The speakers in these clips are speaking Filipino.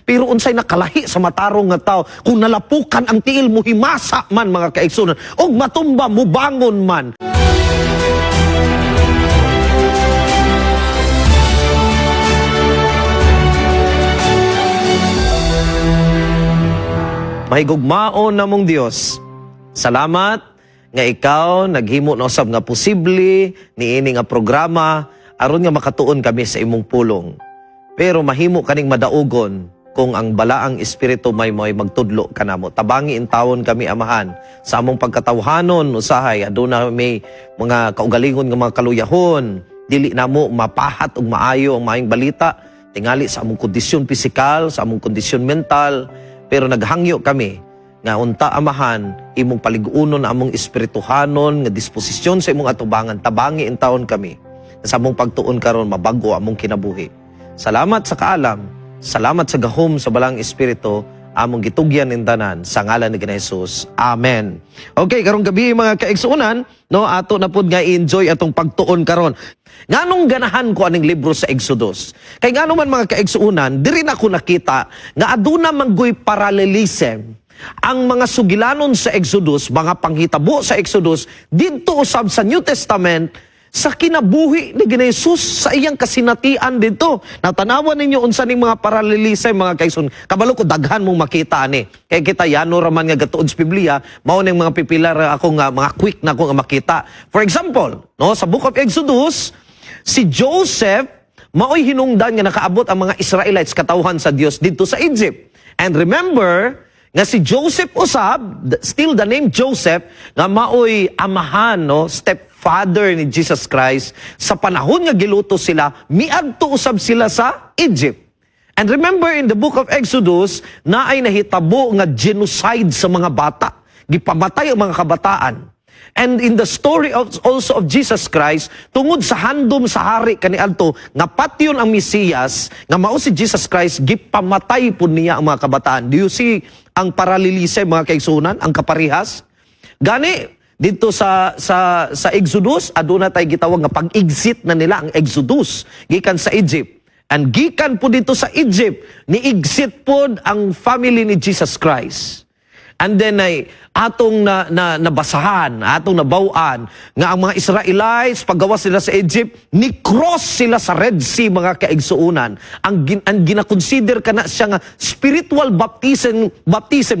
pero unsay nakalahi sa matarong nga tao, kung nalapukan ang tiil mo himasa man mga kaigsunan, og matumba mo bangon man. Mahigugmaon namong Dios, salamat nga ikaw naghimo na usab nga posible niini nga programa aron nga makatuon kami sa imong pulong. Pero mahimo kaning madaugon kung ang balaang espiritu may magtudlo kanamo. Tabangi intawon kami amahan sa among pagkatawhanon usahay aduna may mga kaugalingon nga mga kaluyahon, dili namo mapahat og maayo ang maayong balita tingali sa among kondisyon pisikal, sa among kondisyon mental, pero naghangyo kami nga unta amahan imong paligunon among espirituhanon nga disposisyon sa imong atubangan. Tabangi intawon kami sa among pagtuon karon mabago among kinabuhi. Salamat sa kaalam, salamat sa gahom sa balang espiritu, among gitugyan in tanan sa ngalan ni Jesus. Amen. Okay, karong gabi mga kaigsuonan, no, ato na pud nga enjoy atong pagtuon karon. Nganong ganahan ko aning libro sa Exodus? Kay ngano man mga kaigsuonan, diri na ko nakita nga aduna manggoy parallelism ang mga sugilanon sa Exodus, mga panghitabo sa Exodus, dito usab sa New Testament, sa kinabuhi ni Jesus sa iyang kasinatian dito. Natanawan ninyo unsa ning mga paralelisay mga kaisun. Kabalo ko daghan mong makita ani. Kay kita yano raman nga gatuod sa Biblia, mao ning mga pipilar ako nga mga quick na ko nga makita. For example, no, sa Book of Exodus, si Joseph maoy hinungdan nga nakaabot ang mga Israelites katawhan sa Dios dito sa Egypt. And remember nga si Joseph usab, still the name Joseph, nga maoy amahan, no, stepfather ni Jesus Christ, sa panahon nga giluto sila, miadto usab sila sa Egypt. And remember in the book of Exodus, na ay nahitabo nga genocide sa mga bata. Gipamatay ang mga kabataan. And in the story also of Jesus Christ, tungod sa handom sa hari kaniadto nga patyon ang Mesiyas, nga mao si Jesus Christ, gipamatay pud niya ang mga kabataan. Do you see ang paralelise mga kaigsunan, ang kaparihas? Gani dito sa Exodus, aduna tay gitawag nga pag-exit na nila ang Exodus gikan sa Egypt. And gikan po dito sa Egypt, ni-exit po ang family ni Jesus Christ. And then ay atong nabasahan, atong nabawaan nga ang mga Israelites paggawas sila sa Egypt, ni-cross sila sa Red Sea mga kaigsuunan. Ang gina-consider kana siya nga spiritual baptism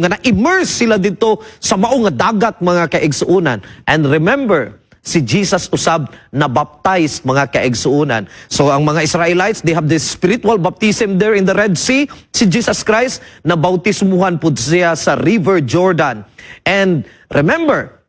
nga na-immerse sila dito sa mao nga dagat mga kaigsuunan. And remember, si Jesus usab na baptized mga kaigsuunan. So ang mga Israelites, they have this spiritual baptism there in the Red Sea. Si Jesus Christ, na bautismuhan po siya sa River Jordan. And remember,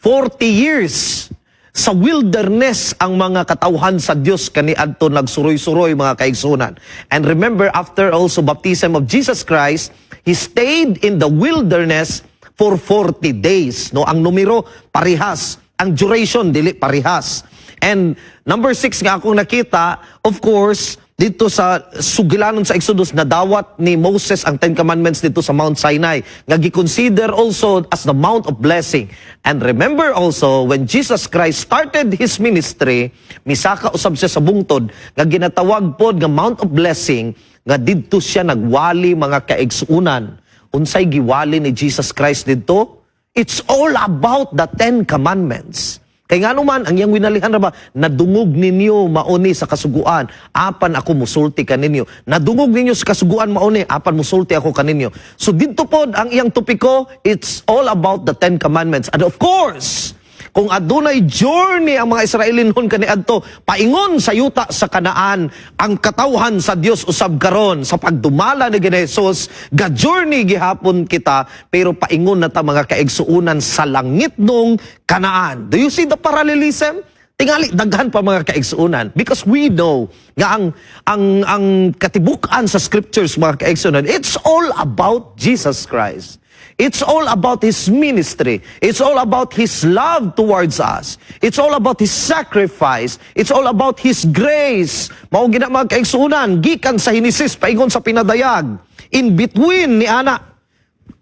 40 years sa wilderness ang mga katawhan sa Dios kaniadto nagsuroy-suroy mga kaigsunan. And remember, after also baptism of Jesus Christ, He stayed in the wilderness for 40 days. No, ang numero parihas. Ang duration, dili parihas. And number 6 nga akong nakita, of course, dito sa sugilanon sa Exodus, nadawat ni Moses ang 10 Commandments dito sa Mount Sinai. Nga gi-consider also as the Mount of Blessing. And remember also, when Jesus Christ started His ministry, misaka usab siya sa bungtod, nga ginatawag pod nga Mount of Blessing, nga dito siya nagwali mga kaigsuunan. Unsay giwali ni Jesus Christ dito? It's all about the 10 Commandments. Kaya nga naman, ang iyang winalihan na ba, nadungog ninyo mauni sa kasuguan, apan ako musulti kaninyo. Nadungog ninyo sa kasuguan mauni, apan musulti ako kaninyo. So dito po, ang iyang topiko, it's all about the 10 Commandments. And of course, kung adunay journey ang mga Israelinon kaniadto paingon sa yuta sa Kanaan, ang katawhan sa Dios usab karon sa pagdumala ni Jesus, ga journey gihapon kita, pero paingon na ta mga kaigsuunan sa langit nung Kanaan. Do you see the parallelism? Tingali daghan pa mga kaigsuunan, because we know nga ang katibukan sa scriptures mga kaigsuunan, it's all about Jesus Christ. It's all about His ministry. It's all about His love towards us. It's all about His sacrifice. It's all about His grace. Mao gina mga kaigsuunan, gikan sa Henesis paingon sa pinadayag. In between ni ana,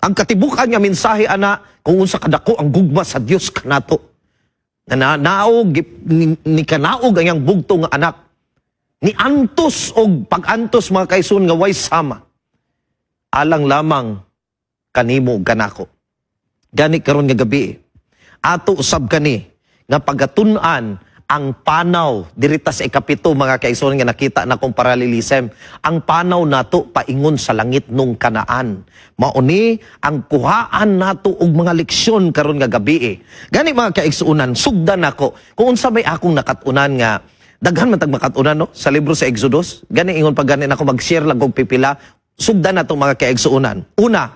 ang katibukan nga mensahe ana, kung unsa kadako ang gugma sa Dios kanato. Naog ni kanaog ang iyang bugtong nga anak. Ni antos og pag-antos mga kaigsuon nga way sama. alang lamang kanimo ug kanako. Gani karon nga gabi, ato usab kani nga pagatun-an ang panaw dirita sa ikapito mga kaigsoon nga nakita na kong paralelism. Ang panaw nato paingon sa langit nung Kanaan. Mauni ang kuhaan nato og mga leksyon karon nga gabi. Gani mga kaigsuonan, sugdan nako kung unsa may akong nakatunan nga daghan man tag makatunan no sa libro sa Exodus. Gani ingon pag gani nako mag-share lang og pipila. Sugdan nato mga kaigsuonan. Una,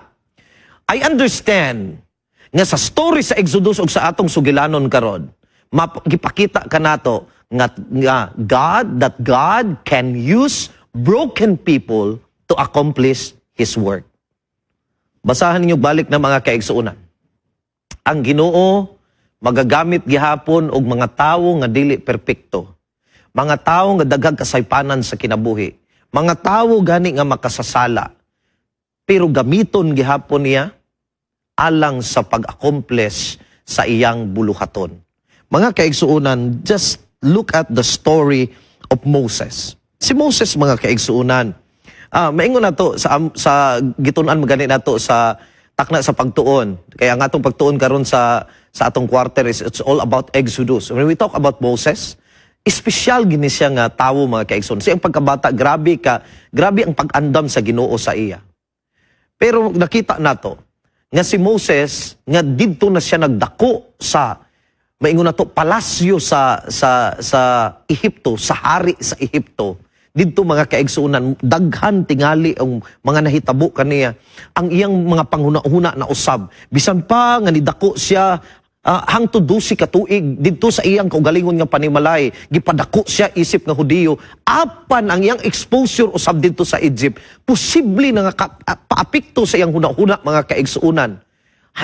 I understand nga sa story sa Exodus ug sa atong sugilanon karon, gipakita ka nato nga God can use broken people to accomplish His work. Basahan ninyo balik na mga kaigsuonan. Ang Ginoo magagamit gihapon og mga tawo nga dili perpekto. Mga tawo nga daghang kasaypanan sa kinabuhi. Mga tawo gani nga makasasala. Pero gamiton gihapon niya alang sa pag-accomplish sa iyang buluhaton. Mga kaigsuunan, just look at the story of Moses. Si Moses, mga kaigsuunan, maingon na to sa gitunan magani na to sa takna sa pagtuon. Kaya ang atong pagtuon karon sa atong quarter is it's all about Exodus. When we talk about Moses, espesyal gini siya nga tawo mga kaigsuunan. Siyang pagkabata, grabe ang pag-andam sa Ginoo sa iya. Pero nakita nato nga si Moses nga didto na siya nagdako sa maingon na to palasyo sa Ehipto, sa hari sa Ehipto. Didto mga kaigsuonan, daghan tingali ang mga nahitabo kaniya. Ang iyang mga panghuna-huna na usab. Bisan pa nga nidako siya hangtod 12 ka tuig didto sa iyang kaugalingon nga panimalay, gipadako siya isip nga Hudiyo. Apan ang iyang exposure usab didto sa Egypt, posible na nga paapekto sa iyang huna-huna mga kaigsuonan.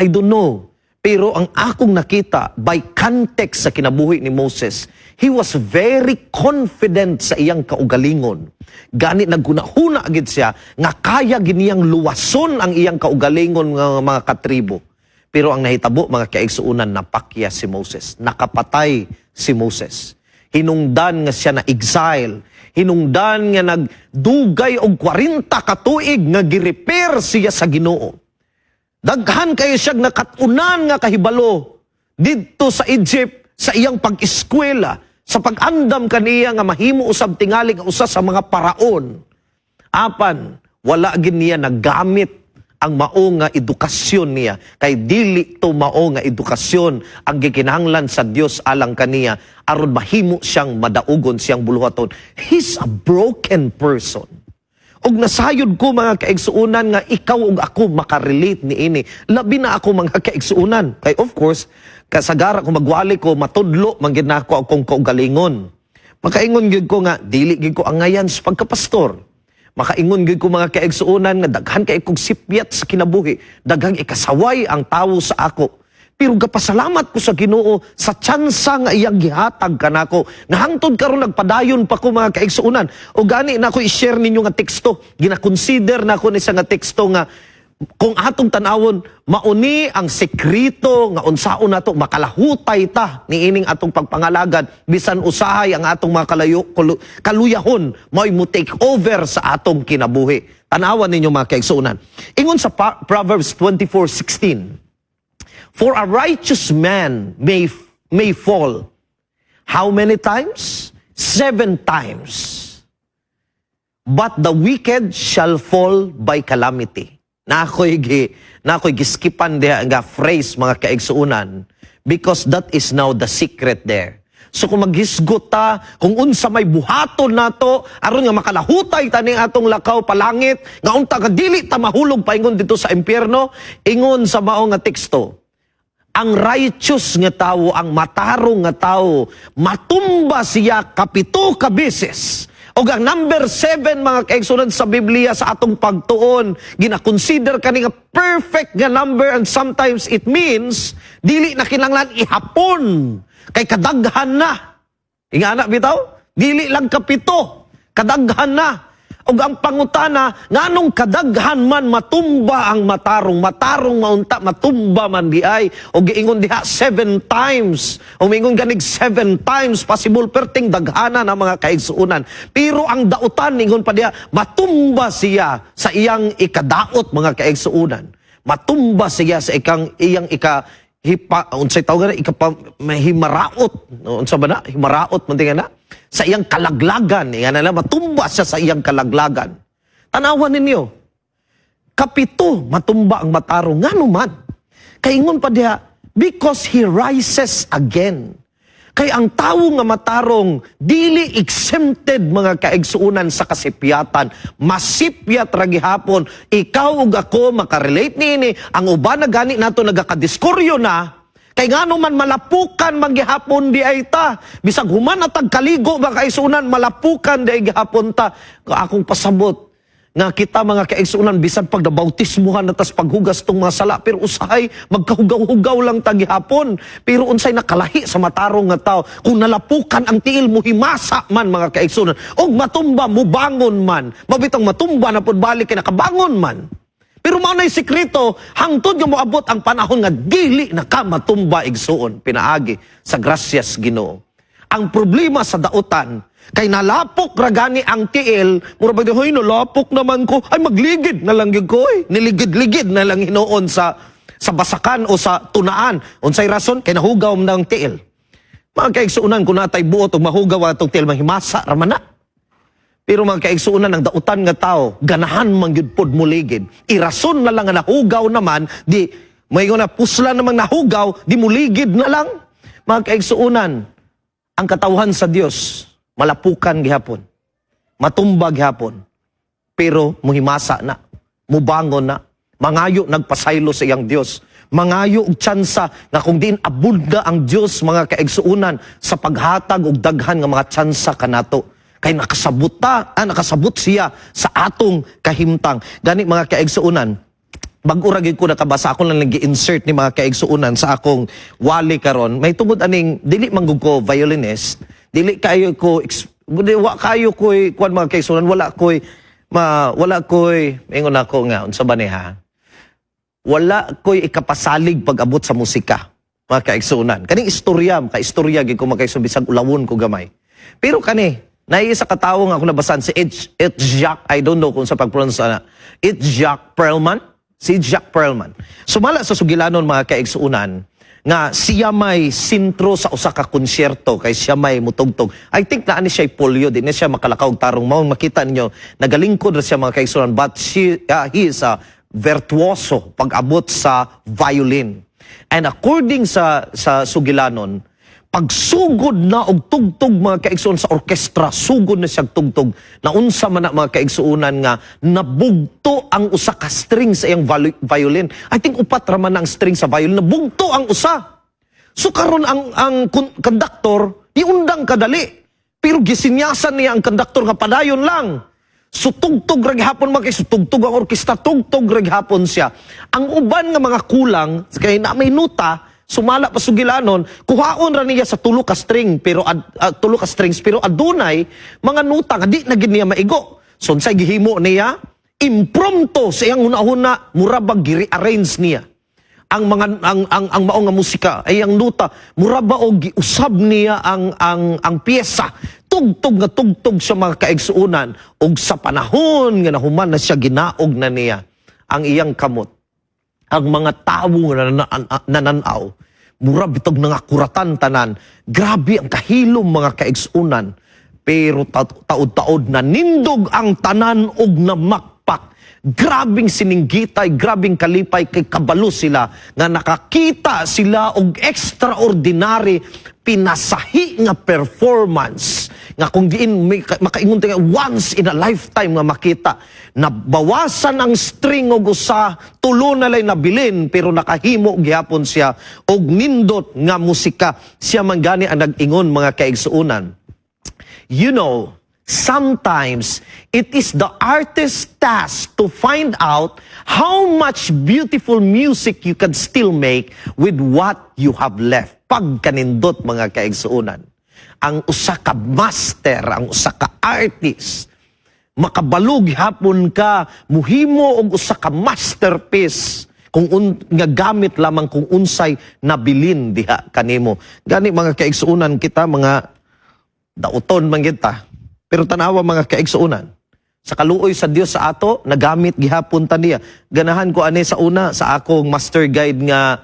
I don't know. Pero ang akong nakita, by context sa kinabuhi ni Moses, he was very confident sa iyang kaugalingon. Gani naghuna-huna agad siya, nga kaya giniyang luwason ang iyang kaugalingon ng mga katribo. Pero ang nahitabo, mga kaigsuunan, napakya si Moses. Nakapatay si Moses. Hinungdan nga siya na exile. Hinungdan nga nagdugay og 40 ka tuig nga girepair siya sa Ginoo. Daghan kayo siyang nakatunan nga kahibalo didto sa Egypt sa iyang pag-eskwela, sa pag-andam kaniya nga mahimo usab tingali nga usa sa mga paraon. Apan wala gid niya nagamit ang mao nga edukasyon niya, kay dili to mao nga edukasyon ang gikinahanglan sa Dios alang kaniya aron mahimo siyang madaugon siyang buluhaton. He's a broken person. Og nasayod ko mga kaigsuunan nga ikaw ug ako makarelate niini. Labi na ako mga kaigsuunan. Kay of course, kasagara ko magwali ko, matudlo, manggid na ako akong kaugalingon. Makaingon gid ko nga, dili gid ko angayan sa pagkapastor. Makaingon gid ko mga kaigsuunan nga daghan kay kog sipyat sa kinabuhi. Daghang ikasaway ang tawo sa ako. Pero gapasalamat ko sa Ginoo sa tsansa nga iyang gihatag kanako. Nga hangtod karon nagpadayon pa ko mga kaigsuunan. O gani na ako i-share ninyo nga teksto. Gina-consider na ako ni sa nga teksto nga kung atong tanawon, mauni ang sekreto nga unsaon nato makalahutay ta ni ining atong pagpangalagad bisan usahay ang atong mga kaluyahon mo'y mo take over sa atong kinabuhi. Tanawan ninyo mga kaigsuunan. Ingon sa Proverbs 24:16. For a righteous man may fall. How many times? 7 times. But the wicked shall fall by calamity. Na ako'y giskipan diha nga phrase mga kaigsuunan because that is now the secret there. So kung maghisgot ta, kung unsa may buhaton nato, aron nga makalahutay ta ning atong lakaw palangit, nga unta ka dili ta mahulog paingon dito sa impyerno, ingon sa mao nga teksto. Ang righteous nga tawo, ang matarong nga tawo, matumba siya kapito ka beses. O ang number 7 mga kaigsunan sa Biblia sa atong pagtuon, gina-consider kani nga perfect nga number and sometimes it means dili na kinahanglan ihapon kay kadaghan na. Ingana bitaw, dili lang kapito, kadaghan na. Og ang pangutana, nganong kadaghan man matumba ang matarong maunta, matumba man di ay, o giingon diha 7 times, o mingon ganig 7 times, possible perting daghana ng mga kaigsuunan. Pero ang dautan, ingon pa diha, matumba siya sa iyang ikadaot mga kaigsuunan. Matumba siya sa iyang unsay tawag na, himaraot, unsa ba na, himaraot, mantingan na, sa iyang kalaglagan, matumba siya sa iyang kalaglagan. Tanawan ninyo, kapito, matumba ang matarong, nga naman, kaingon pa diha, because he rises again. Kay ang tawo nga matarong, dili exempted mga kaigsuunan sa kasipyatan. Masipyat ragi hapon. Ikaw ug ako makarelate niini. Ang uban na gani nato nagakadiskoryo na. Kay ngano man malapukan maghihapon di ay ta. Bisag human atag kaligo mga kaigsuunan, malapukan di ay gihapon ta. Akong pasabot nga kita mga kaigsuunan bisan pag nabautismuhan natas paghugas tong mga sala, pero usahay magkahugaw-hugaw lang tagihapon, pero unsay nakalahi sa matarong nga tao kung nalapukan ang tiil mo himasa man mga kaigsuunan og matumba mo bangon man, mabitang matumba na pud balik kay nakabangon man. Pero mao nay sekreto hangtod nga moabot ang panahon nga dili na ka matumba igsuon pinaagi sa grasyas Ginoo. Ang problema sa dautan kay nalapok ragani ang tiil, mura ba hoy nalapok naman ko, ay magligid na lang gyud ko, niligid-ligid na lang hinuon sa basakan o sa tunaan. Unsay rason? Kay nahugaw ng tiil. Mga kaigsuunan kung natay buot og mahugaw atong tiil, mahimasa raman na. Pero mga kaigsuunan ang dautan nga tao, ganahan man gyud pod muligid. Irason na lang nga nahugaw naman, di mayon na pusla namang nahugaw, di muligid na lang. Mga kaigsuunan, ang katawhan sa Dios malapukan gihapon, matumba gihapon, pero muhimasa na, mubangon na, mangayo nagpasaylo sa iyang Dios, mangayo og tsansa nga kung diin abunda ang Dios mga kaigsuunan sa paghatag og daghan nga mga tsansa kanato. Kay nakasabot siya sa atong kahimtang. Gani mga kaigsuunan, bag-o ra gyud ko nakabasa, ako lang nag-insert ni mga kaigsuunan sa akong wali karon. May tungod aning dili manggug ko violinist, dili kayo ko wa kayo koy kuan mga kaigsuunan, wala koy ingon ako nga unsa ba ni ha. Wala koy ikapasalig pag-abot sa musika mga kaigsuunan. Kaning istorya gyud ko mga kaigsuunan bisag ulawon ko gamay. Pero kani naisa ka tawo nga ako nabasan si Jacques, I don't know kung sa pag-pronounce na. Jacques Perlman. Si Jacques Perlman. Sumala sa sugilanon mga kaigsuunan nga siya may sintro sa usa ka konsyerto kay siya may mutugtog. I think na ani siya polio, di na siya makalakaw tarong mao makita ninyo nagalingkod ra siya mga kaigsuunan, but he is a virtuoso pag-abot sa violin. And according sa sugilanon, pagsugod na og tugtog mga kaigsuunan sa orkestra, sugod na siya tugtog, na unsa man na mga kaigsuunan nga nabugto ang usa ka string sa iyang violin. I think upat ra man ang string sa violin, nabugto ang usa. So karon ang konduktor iundang kadali, pero gisinyasan niya ang konduktor nga padayon lang. So tugtog ra gihapon mga kaigsuunan, tugtog ang orkestra, tugtog ra gihapon siya. Ang uban nga mga kulang kay na may nota, sumala pa sugilanon, kuhaon ra niya sa tulo ka string pero tulo ka strings pero adunay mga nota nga di na gid niya maigo. So unsay gihimo niya? Impromptu sa iyang una-una murabag gi-rearrange niya ang mga ang mao nga musika ay ang nota muraba og giusab niya ang piyesa. Tugtog sa mga kaigsuunan og sa panahon nga nahuman na siya ginaog na niya ang iyang kamot. Ang mga tawo nga nananaw, mura bitog nga kuratan tanan. Grabe ang kahilom mga kaigsuunan. Pero taod-taod na nindog ang tanan og namakpak. Grabing sininggitay, grabing kalipay kay kabalo sila nga nakakita sila og extraordinary pinasahi nga performance nga kung diin makaingon nga once in a lifetime nga makita. Nabawasan ang string og usa, tulo na lay nabilin pero nakahimo gihapon siya og nindot nga musika. Siya man gani ang nag-ingon mga kaigsuunan. You know, sometimes it is the artist's task to find out how much beautiful music you can still make with what you have left. Pagkanindot mga kaigsuunan. Ang usa ka master, ang usa ka artist, makabalog hapon ka, muhimo og usa ka masterpiece kung nga gamit lamang kung unsay nabilin diha kanimo. Gani mga kaigsuunan kita, mga dauton man kita. Pero tanawa mga kaigsuunan, sa kaluoy sa Dios sa ato, nagamit gihapon ta niya. Ganahan ko ani sa una sa akong master guide nga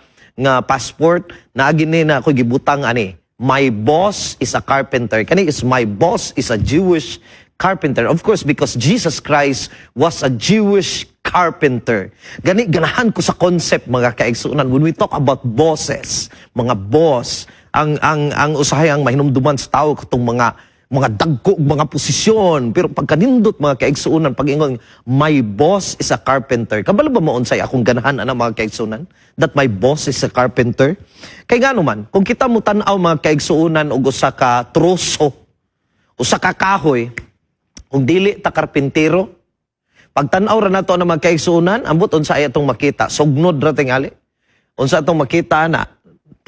passport, naagi ni na ako gibutang ani, my boss is a carpenter. Kani is my boss is a Jewish carpenter. Of course, because Jesus Christ was a Jewish carpenter. Ganahan ko sa concept mga kaigsuunan. When we talk about bosses, mga boss, ang usahay ang mahinumduman sa tao katong mga dagko, mga posisyon. Pero pagkanindot mga kaigsuunan, pag ingon, my boss is a carpenter. Kabalo ba mo unsay akong ganahan ana mga kaigsuunan? That my boss is a carpenter? Kay nga naman, kung kita mo tan-aw mga kaigsuunan og usa ka troso, usa ka kahoy, kung dili ta karpintero, pag tan-aw ra nato na mga kaigsuunan, ambot unsa ay atong makita, sugnod ra tingali. Unsa atong makita na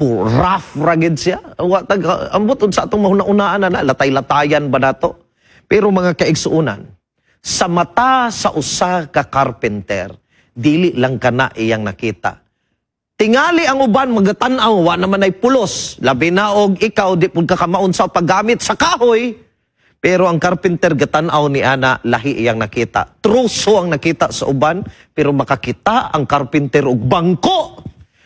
rough rugged siya. Ambot unsa atong mahuna-unaan na latay-latayan ba nato? Pero mga kaigsuunan, sa mata sa usa ka carpenter, dili lang kana iyang nakita. Tingali ang uban magatan-aw wa naman ay pulos. Labi na og ikaw di pud ka kamaon sa paggamit sa kahoy. Pero ang carpenter gatan-aw ni ana lahi iyang nakita. Truso ang nakita sa uban, pero makakita ang carpenter og bangko.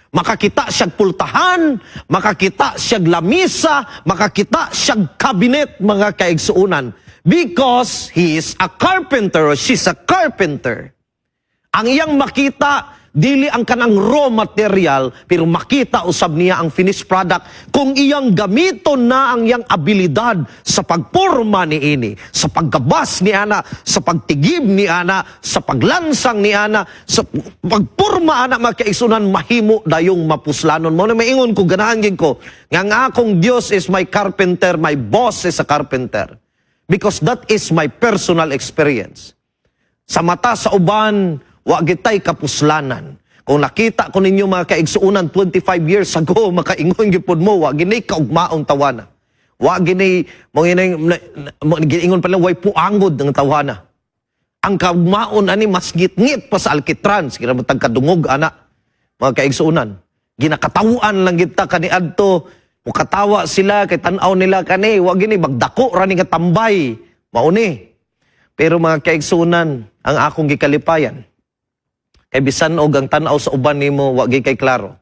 Makakita siyag pultahan, makakita siyag lamisa, makakita siyag kabinet mga kaigsuunan. Because he is a carpenter or she's a carpenter. Ang iyang makita, dili ang kanang raw material, pero makita usab niya ang finished product kung iyang gamiton na ang iyang abilidad sa pagporma ni ini, sa paggabas ni ana, sa pagtigib ni ana, sa paglansang ni ana, sa pagporma ana mga kaigsuunan, mahimo dayong mapuslanon mo. Na maingon ko, ganahan gid ko, nga akong Dios is my carpenter, my boss is a carpenter. Because that is my personal experience. Sa mata sa uban, wa gitay kapuslanan. Kung nakita ko ninyo mga kaigsuunan 25 years ago, makaingon gipod mo, wa ginay kaugmaong tawana. Wa ginay giingon pa lang way puangod ng tawana. Ang kaugmaon ani mas ngit-ngit pa sa alkitran, sige ra matag kadungog ana. Mga kaigsuunan, ginakatawuan lang kita kaniadto, mukatawa sila kay tan-aw nila kani, wa ginay bagdako ra ni nga tambay. Mauni. Pero mga kaigsuunan, ang akong gikalipayan, kay bisan og ang tan-aw sa uban nimo wa gyud kay klaro.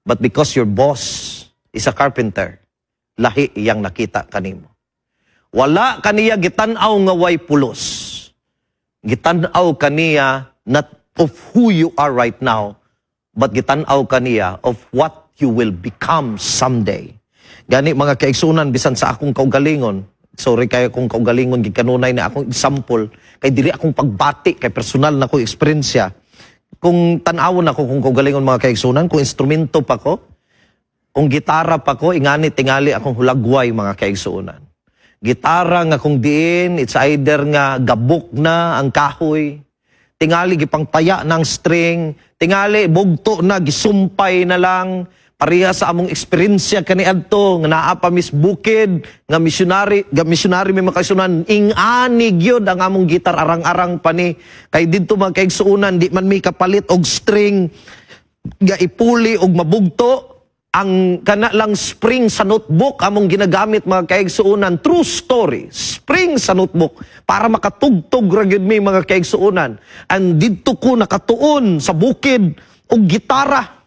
But because your boss is a carpenter, lahi iyang nakita kanimo. Wala kaniya gitan-aw nga way pulos. Gitan-aw kaniya not of who you are right now, but gitan-aw kaniya of what you will become someday. Gani mga kaigsuunan, bisan sa akong kaugalingon, sorry kayo kung kaugalingon gikanunay na akong example, kay diri akong pagbati kay personal na ko eksperyensya. Kung tanawon ako kung kaugalingon mga kaigsuunan, kung instrumento pa ko, kung gitara pa ko, ingani tingali akong hulagway mga kaigsuunan. Gitara nga kung diin, it's either nga gabok na ang kahoy, tingali gipangtaya ng string, tingali bugto na, gisumpay na lang, pareha sa among eksperyensya kaniadto nga naa pa mis bukid nga missionary may makaisunan ing-ani gyud ang among gitar arang-arang pa ni kay didto mga kaigsuunan di man may kapalit og string nga ipuli og mabugto ang kana lang spring sa notebook among ginagamit mga kaigsuunan. True story, spring sa notebook para makatugtog ra gyud may mga kaigsuunan. And didto ko nakatuon sa bukid og gitara.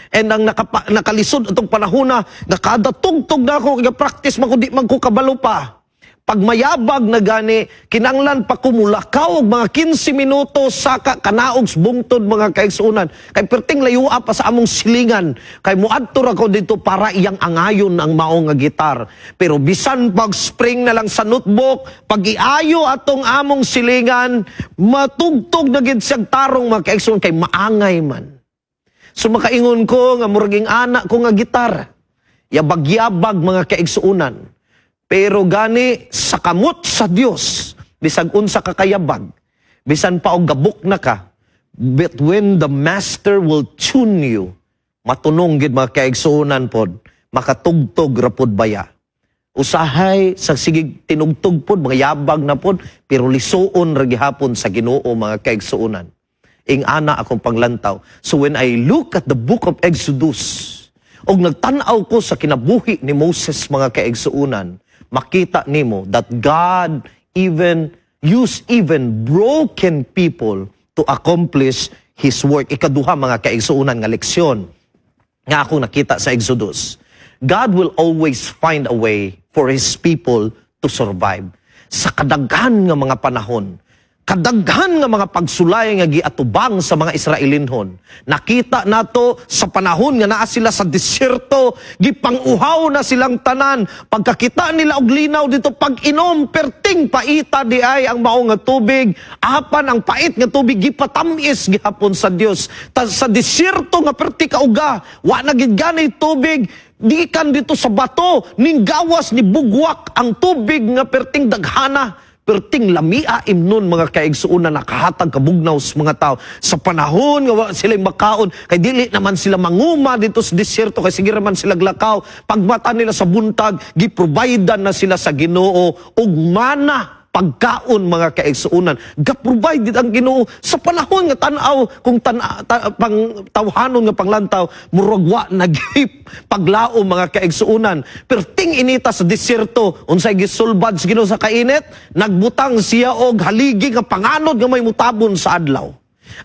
And ang nakalisod atong panahona, nga kada tugtog na ako, practice man ko, di man ko kabalo pa. Pag mayabag na gani, kinanglan pa kumulakaw og mga 15 minuto sa kanaog bungtod mga kaigsuunan. Kay perting layua pa sa among silingan. Kay muadto ra ko dito para iyang angayon ang mao nga gitar. Pero bisan pag spring na lang sa notebook, pag iayo atong among silingan, matugtog na gid siyang tarong mga kaigsuunan kay maangay man. So makaingon ko nga muraging anak ko nga gitar. Yabag-yabag mga kaigsuunan. Pero gani sa kamot sa Dios, bisag unsa ka kayabag, bisan pa og gabok na ka, but when the master will tune you, matunong gid mga kaigsuunan pod, makatugtog ra pod baya. Usahay sa sigig tinugtog pod, mga yabag na pod, pero lisuon ra gihapon sa Ginoo mga kaigsuonan. Ing ana akong panglantaw. So when I look at the book of Exodus, og nagtan-aw ko sa kinabuhi ni Moses mga kaigsuonan, makita nimo that God use even broken people to accomplish His work. Ikaduha mga kaigsuonan nga leksyon nga akong nakita sa Exodus. God will always find a way for His people to survive. Sa kadaghan nga mga panahon, kadaghan nga mga pagsulay nga giatubang sa mga Israelinhon. Nakita nato sa panahon nga naa sila sa disyerto, gipanguhaw na silang tanan. Pagkakita nila og linaw dito, pag-inom, perting paita di ay ang mao nga tubig. Apan ang pait nga tubig gipatamis gihapon sa Dios. Sa disyerto nga perti kauga, wa na gid gani tubig. Di kan dito sa bato, ning gawas ni bugwak ang tubig nga perting daghana. Perting lamia imnon mga kaigsuonan nakahatag kabugnaw sa mga tao. Sa panahon nga wala sila makaon, kay dili naman sila manguma dito sa disyerto, kay sige naman sila glakaw. Pagmata nila sa buntag, giprovidean na sila sa Ginoo og mana pagkaon mga kaigsuonan. Ga-provide ang Ginoo sa panahon nga tan-aw kung tawhanon nga panglantaw murag wa nagip paglao mga kaigsuonan. Perting inita sa disyerto unsay gisulbad sa Ginoo sa kainit, nagbutang siya og haligi nga panganod nga may mutabon sa adlaw.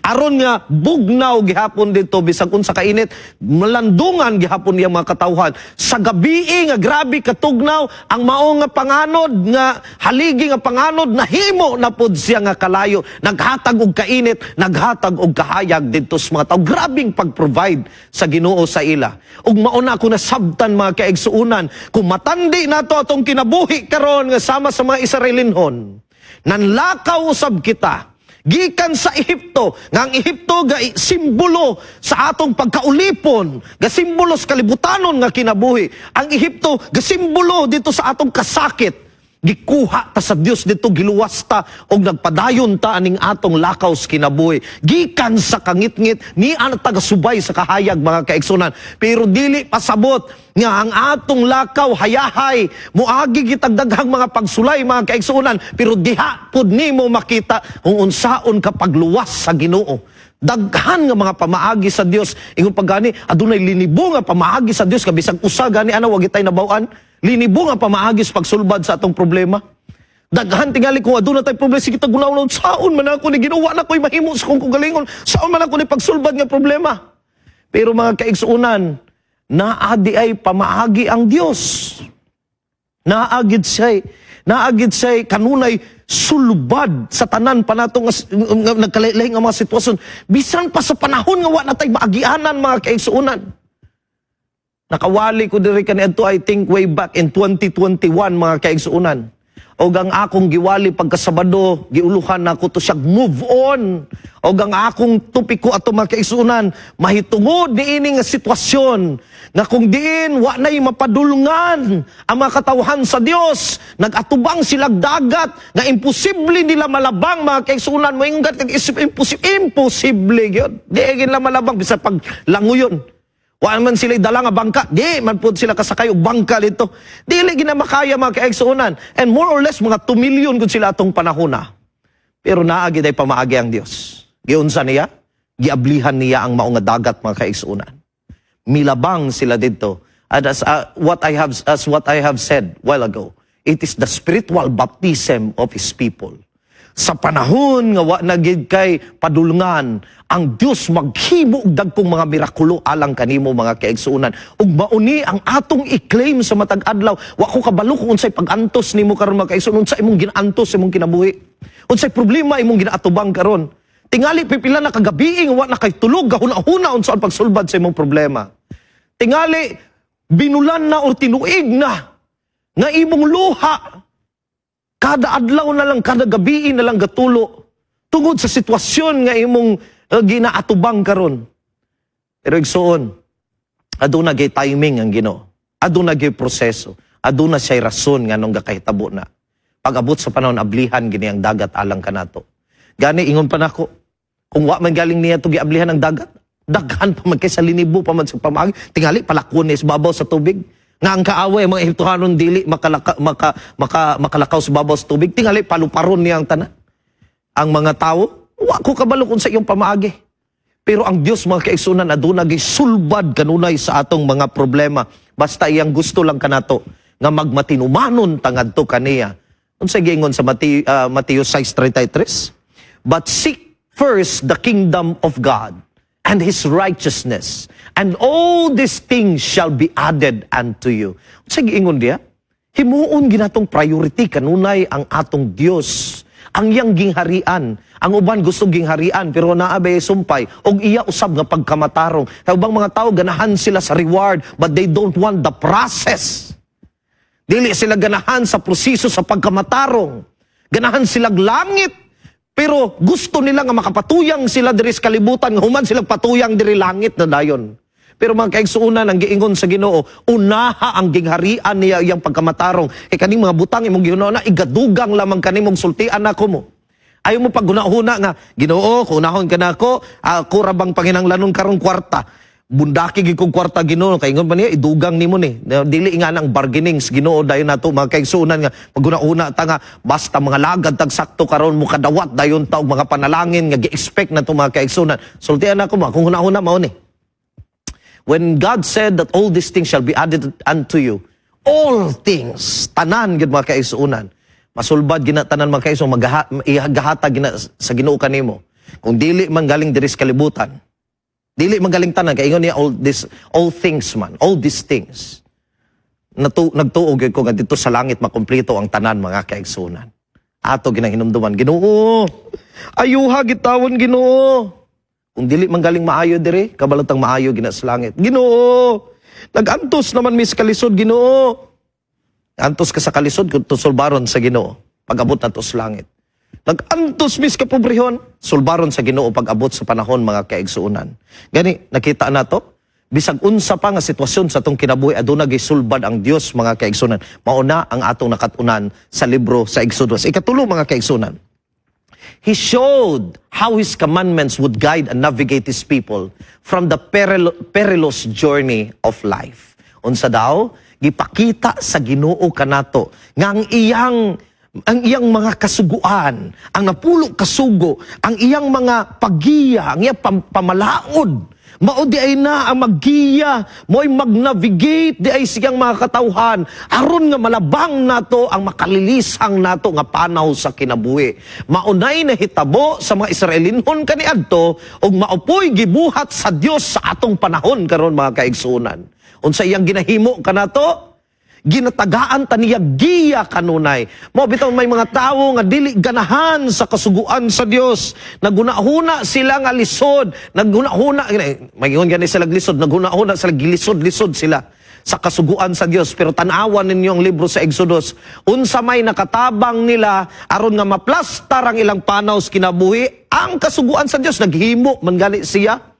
Aron nga bugnaw gihapon dito bisag unsa kainit, malandungan gihapon yang mga katawhan. Sa gabi nga grabe katugnaw ang mao nga panganod nga haligi nga panganod nahimo na pod siya nga kalayo, naghatag og kainit, naghatag og kahayag didto sa mga tawo. Grabing pag-provide sa Ginoo sa ila. Ug mao na ako nasabtan mga kaigsuonan, kung matandi nato atong kinabuhi karon nga sama sa mga Israelinhon, nanlakaw usab kita gikan sa Ehipto, nga ang Ehipto ga simbolo sa atong pagkaulipon, ga simbolo sa kalibutanon nga kinabuhi. Ang Ehipto ga simbolo dito sa atong kasakit. Gikuha ta sa Dios dito, giluwas ta og nagpadayon ta aning atong lakaw sa kinabuhi. Gikan sa kangitngit ni ang tagasubay sa kahayag mga kaigsunan. Pero dili pasabot nga ang atong lakaw hayahay, muagi gitagdaghang mga pagsulay mga kaigsunan, pero diha pud nimo makita kung unsaon ka pagluwas sa Ginoo. Daghan nga mga pamaagi sa Dios. Ingon pagani adunay linibo nga pamaagi sa Dios kabisag usa gani ana wa gitay nabaw-an. Linibo nga pamaagi sa pagsulbad sa atong problema. Daghan tingali kung aduna tay problema sige tagunaw saon man ako ni Ginoo, na ko'y mahimo sa kong kagalingon. Saon man ako ni pagsulbad nga problema. Pero mga kaigsuonan, naadi ay pamaagi ang Dios. Naagid say kanunay sulbad sa tanan pa nato nga nagkalain nga mga sitwasyon. Bisan pa sa panahon nga wa natay maagianan mga kaigsuonan. Nakawali ko diri kaniadto I think way back in 2021 mga kaigsuonan. Og ang akong giwali pagkasabado, giuluhan nako to siya move on. Og ang akong topiko ato mga kaigsuonan, mahitungod niini nga sitwasyon nga kung diin wa nay mapadulngan ang mga katawhan sa Dios, nagatubang silag dagat nga imposible nila malabang mga kaigsuonan. Moinggat kag imposible gyud. Di nila malabang bisa paglanguyon. Wa man sila dala nga bangka, di man pud sila kasakay og bangka dito. Dili gina makaya mga kaigsuonan. And more or less mga 2 million gud sila atong panahona. Pero naagi day pamaagi ang Dios. Giunsa niya? Giablihan niya ang mao nga dagat mga kaigsuonan. Milabang sila dito. And as what I have said while ago, it is the spiritual baptism of His people. Sa panahon nga wa nagid kay padulngan, ang Dios maghimo og dagkong mga mirakulo alang kanimo mga kaigsuonan. Ug mauni ang atong i-claim sa matag adlaw. Wa ko kabalo kung unsay pag-antos nimo karon mga kaigsuonan, unsay imong ginaantos imong kinabuhi. Unsay problema imong ginaatubang karon. Tingali pipila na kagabi nga wa na kay tulog gahuna-huna unsa ang pagsulbad sa imong problema. Tingali binulan na o tinuig na nga imong luha. Kada adlaw na lang, kada gabi na lang gatulo tungod sa sitwasyon nga imong ginaatubang karon. Pero igsoon, aduna gay timing ang Ginoo. Aduna gay proseso. Aduna siya'y rason nga nung gakahitabo na. Pag-abot sa panahon, ablihan gini ang dagat alang kanato. Gani, ingon pa nako, kung wa man galing niya to giablihan ang dagat, daghan pa man kaysa linibo pa man sa pamaagi. Tingali, palakon sa babaw sa tubig. Nga ang kaaway, mga Ehiptohanon dili makalakaw sa babaw sa tubig. Tingali, paluparon niya ang tanan. Ang mga tao, wa ko kabalo kung sa iyong pamaagi. Pero ang Dios, mga kaigsunan, aduna sulbad kanunay sa atong mga problema. Basta iyang gusto lang kanato nga magmatinumanon tangadto kaniya. Unsay giingon sa Mateo 6:33? But seek first the kingdom of God and His righteousness, and all these things shall be added unto you. Unsay giingon diya? Himuon ginatong priority kanunay ang atong Dios. Ang iyang gingharian. Ang uban gusto gingharian pero naabay sumpay og iya usab nga pagkamatarong. Kay ubang mga tao ganahan sila sa reward but they don't want the process. Dili sila ganahan sa proseso sa pagkamatarong. Ganahan sila langit pero gusto nila nga makapatuyang sila diri sa kalibutan nga human sila patuyang diri langit na dayon. Pero mga kaigsuunan, ang giingon sa Ginoo, unaha ang gingharian niya iyang pagkamatarong. Kay kaning mga butang imong Ginoo na igadugang lamang kanimong sultian nako mo. Ayaw mo paghuna-huna nga, Ginoo, kunahon ka nako, ako ra bang panginahanglanon karong kwarta. Bundaki gid kog kwarta Ginoo, kay ingon pa niya idugang nimo ni. Dili nga nang bargaining sa Ginoo dayon nato mga kaigsuunan nga paghuna-huna ta nga basta mga lagad tag sakto karon mo kadawat dayon ta og mga panalangin nga gi-expect nato mga kaigsuunan. Sultian nako mo, kung huna-huna mao ni. When God said that all these things shall be added unto you, all things, tanan gid mga kaigsuunan. Masulbad gina tanan mga kaigsuunan, igahata gina sa Ginoo kanimo. Kung dili man galing diri sa kalibutan, dili man galing tanan kay ingon niya all things man, all these things. Nagtuog ko nga dito sa langit makumpleto ang tanan mga kaigsuunan. Ato ginahinumduman, Ginoo. Ayuha gitawon Ginoo. Kung dili man galing maayo dire, kabalotang maayo gina sa langit. Ginoo, nagantos naman mis kalisod Ginoo. Antos ka sa kalisod kung sulbaron sa Ginoo pag-abot nato sa langit. Nagantos mis ka pobrehon, sulbaron sa Ginoo pag-abot sa panahon mga kaigsuunan. Gani nakita nato, bisag unsa pa nga sitwasyon sa atong kinabuhi aduna gisulbad ang Dios mga kaigsuunan. Mauna ang atong nakatunan sa libro sa Exodus. Ikatulo mga kaigsuunan. He showed how His commandments would guide and navigate His people from the perilous journey of life. Unsa daw? Gipakita sa Ginoo kanato nga ang iyang mga kasuguan, ang napulo kasugo, ang iyang mga pagiya, ang iyang pamalaod, mao di ay na ang maggiya, mo'y mag-navigate di ay siyang mga katawhan, aron nga malabang nato ang makalilisang nato nga panaw sa kinabuhi. Maunay na hitabo sa mga Israelinon kaniadto og maupoy gibuhat sa Dios sa atong panahon karon mga kaigsuunan. Unsa iyang ginahimo kanato? Ginatagaan ta niya giya kanunay. Mo bitaw may mga tawo nga dili ganahan sa kasuguan sa Dios. Nagunahuna sila nga lisod, nagunahuna magingon gani sila lisod, nagunahuna sila gilisod-lisod sila sa kasuguan sa Dios. Pero tan-awan ninyo ang libro sa Exodus, unsa may nakatabang nila aron nga maplastar ang ilang panaw sa kinabuhi, ang kasuguan sa Dios naghimo man gani siya.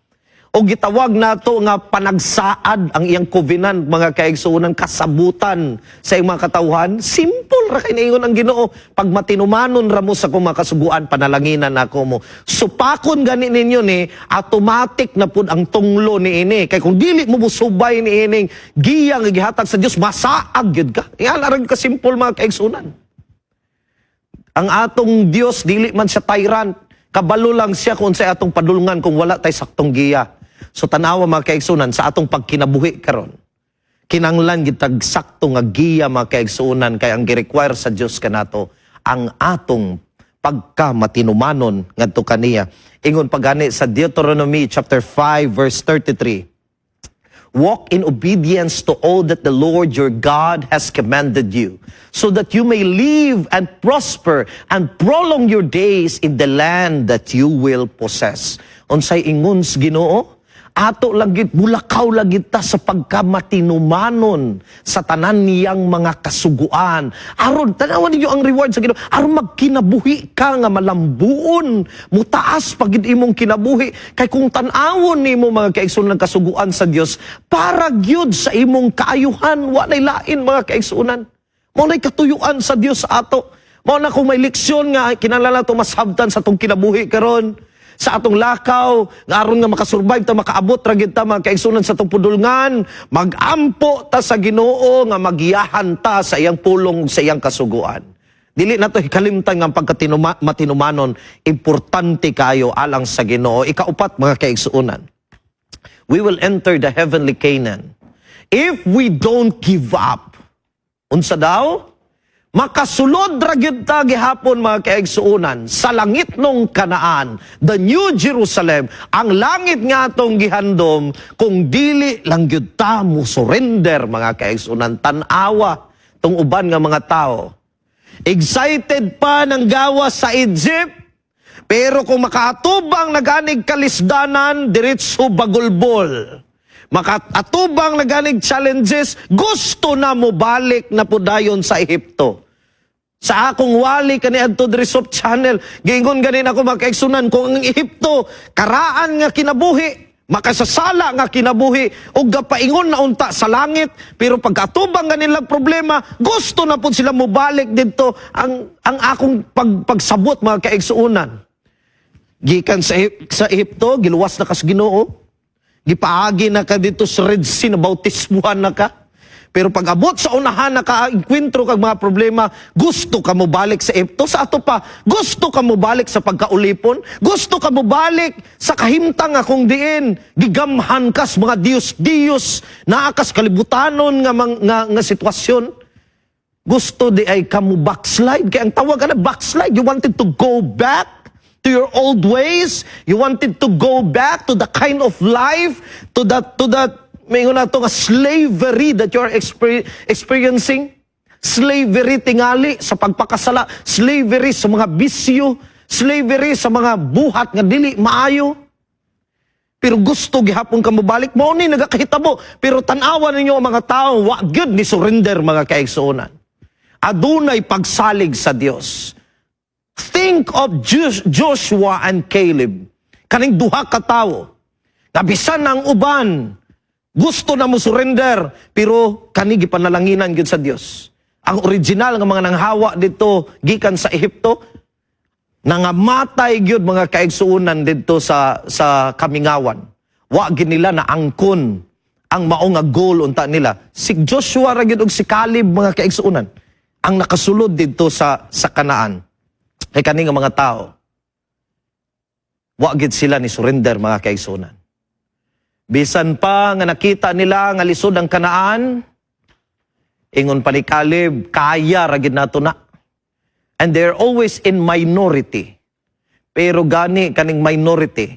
O gitawag nato nga panagsaad ang iyang covenant mga kaigsuunan kasabutan sa iyang mga katawhan. Simple ra kay naingon ang Ginoo. Pag matinumanon ra mo sa kung makasuguan panalanginan nako mo. Supakon gani ninyo ni automatic na pud ang tunglo ni ini. Kay kung dili mo musubay ni ining giya nga gihatag sa Dios masaag gyud ka. Yan ra ka simple mga kaigsuunan. Ang atong Dios dili man siya tyrant. Kabalo lang siya kung sa atong padulngan kung wala tay saktong giya. So tanawa mga kaigsuunan sa atong pagkinabuhi karon. Kinanglan gitag sakto nga giya mga kaigsuunan kay ang gi-require sa Dios kanato ang atong pagkamatinumanon ngadto kaniya. Ingon pagani sa Deuteronomy chapter 5 verse 33. Walk in obedience to all that the Lord your God has commanded you, so that you may live and prosper and prolong your days in the land that you will possess. Unsay ingon sa Ginoo? Ato lagit, bulakaw lagit ta sa pagkamatinumanon sa tanan niyang mga kasuguan. Aron, tanawan ninyo ang reward sa Ginoo. Aron magkinabuhi ka nga malambuon. Mutaas pagid imong kinabuhi. Kay kung tanawon nimo mga kaigsunan kasuguan sa Dios, para gyud sa imong kaayuhan, wa nay lain mga kaigsunan. Mao nay katuyuan sa Dios sa ato. Mao na kung may leksyon nga kinahanglan nato masabtan sa tong kinabuhi karon. sa atong lakaw, nga aron nga makasurvive ta, makaabot ra gid ta mga kaigsunan sa atong pudulngan, magampo ta sa Ginoo nga magiyahan ta sa iyang pulong ug sa iyang kasuguan. Dili nato hikalimtan nga matinumanon, importante kayo alang sa Ginoo. Ikaupat mga kaigsunan, we will enter the heavenly Canaan if we don't give up. Unsa daw? Makasulod ra gyud ta gihapon mga kaigsuunan sa langit nung Kanaan, the New Jerusalem, ang langit nga atong gihandom, kung dili lang gyud ta mo surrender mga kaigsuunan. Tan-awa tong uban nga mga tao. Excited pa ng gawas sa Egypt, pero kung makaatubang naganig kalisdanan, diretso bagulbol. Makaatubang naganig challenges, gusto na mo balik na pudayon sa Ehipto. Sa akong wali kani adto diri sa channel, giingon ganin ako makaigsunan, kung ang Ehipto karaan nga kinabuhi, makasasala nga kinabuhi, ug gapaingon na unta sa langit, pero pagkatubang nga nilang problema, gusto na pud sila mobalik didto. Ang akong pagsabot mga kaigsuunan, gikan sa Ehipto, giluwas na kas Ginoo, gipaagi na ka dito sa Red Sea, na bautismuhan na ka. Pero pag abot sa unahan na ka-enkwentro kag mga problema, gusto ka mo balik sa Ehipto. Sa ato pa, gusto ka mo balik sa pagkaulipon, gusto ka mo balik sa kahimtang nga kung diin gigamhan kas mga Diyos naakas kalibutanon nga sitwasyon. Gusto di ay kamo backslide, kaya ang tawag na backslide, you wanted to go back to your old ways, you wanted to go back to the kind of life, to that may na ito nga slavery that you are experiencing. Slavery tingali sa pagpakasala, slavery sa mga bisyo, slavery sa mga buhat nga dili maayo. Pero gusto gihapon ka mabalik, mao ni nagakahitabo. Pero tanawan ninyo ang mga tao, wa gyud ni surrender mga kaigsuonan. Adunay pagsalig sa Dios. Think of Joshua and Caleb. Kaning duha ka tawo. Nabisan ang uban, gusto na mo surrender, pero kani gipanalanginan gyud sa Dios. Ang original nga mga nanghawa dito gikan sa Ehipto, nangamatay gyud mga kaigsuonan dito sa kamingawan. Wa gid nila na angkon ang mao nga goal unta nila. Si Joshua ra gyud ug si Caleb mga kaigsuonan ang nakasulod dito sa Kanaan. Kay kani nga mga tao, wa gid sila ni surrender mga kaigsuonan. Bisan pa nga nakita nila nga lisod ang Kanaan, ingon pa ni Caleb, kaya ra gid nato na. And they're always in minority. Pero gani kaning minority,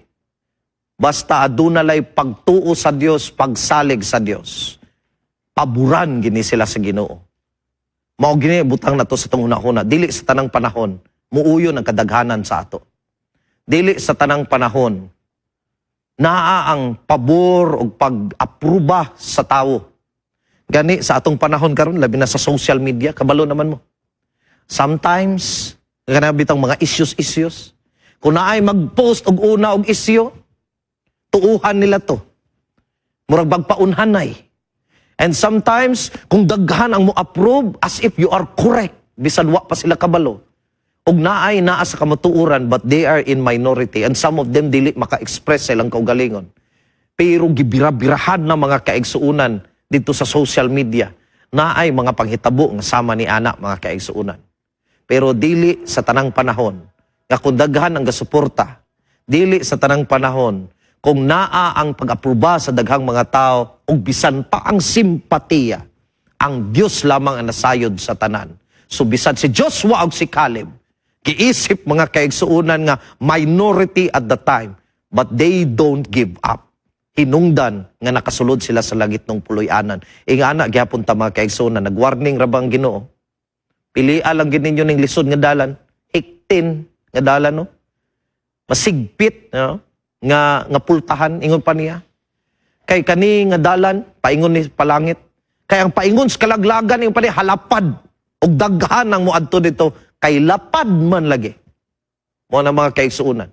basta adunay pagtuo sa Dios, pagsalig sa Dios, paburan gini sila sa Ginoo. Mao gini butang nato sa tong una-una, dili sa tanang panahon muuyon ang kadaghanan sa ato. Dili sa tanang panahon naa ang pabor o pag-apruba sa tao. Gani sa atong panahon karon, labi na sa social media, kabalo naman mo. Sometimes, ganabi bitang mga issues. Kung naay mag-post og una og isyu, tuuhan nila to. Murag bagpaunhanay. And sometimes, kung daghan ang mo approve as if you are correct, bisan wa pa sila kabalo. Og naay naa sa kamatuuran, but they are in minority. And some of them dili maka-express silang kaugalingon. Pero gibira-birahan na mga kaigsuunan dito sa social media. Naay mga panghitabo nga sama ni ana mga kaigsuunan. Pero dili sa tanang panahon, nga kung daghan ang gasuporta, dili sa tanang panahon, kung naa ang pag-aproba sa daghang mga tao, ug bisan pa ang simpatiya, ang Dios lamang ang nasayod sa tanan. So bisan si Joshua ug si Caleb, giisip mga kaigsuunan nga minority at the time, but they don't give up. Hinungdan nga nakasulod sila sa langit ng puloy-anan. Ingana gyapon ta mga kaigsuunan, nagwarning rabang Ginoo. Pilia lang gid ninyo ning lisod nga dalan, hiktin nga dalan, no? Masigpit, no? nga pultahan ingon pa niya. Kay kani nga dalan paingon ni palangit. Kay ang paingon sa kalaglagan ingon pa niya halapad ug daghan ang moadto dito. Kay lapad man lagi. Mo na mga kaigsuunan.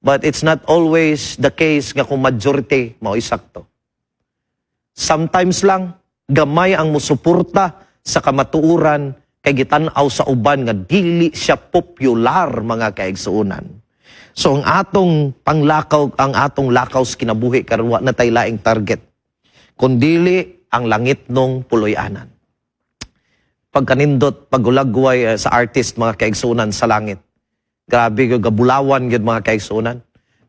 But it's not always the case nga kung majority mao isakto. Sometimes lang gamay ang musuporta sa kamatuuran kay gitan-aw sa uban nga dili siya popular mga kaigsuunan. So ang atong lakaw sa kinabuhi karon wa na tay laing target kundili ang langit nung puloy-anan. Pagkanindot pagulagway sa artist mga kaigsunan sa langit. Grabe yung gabulawan yun mga kaigsunan.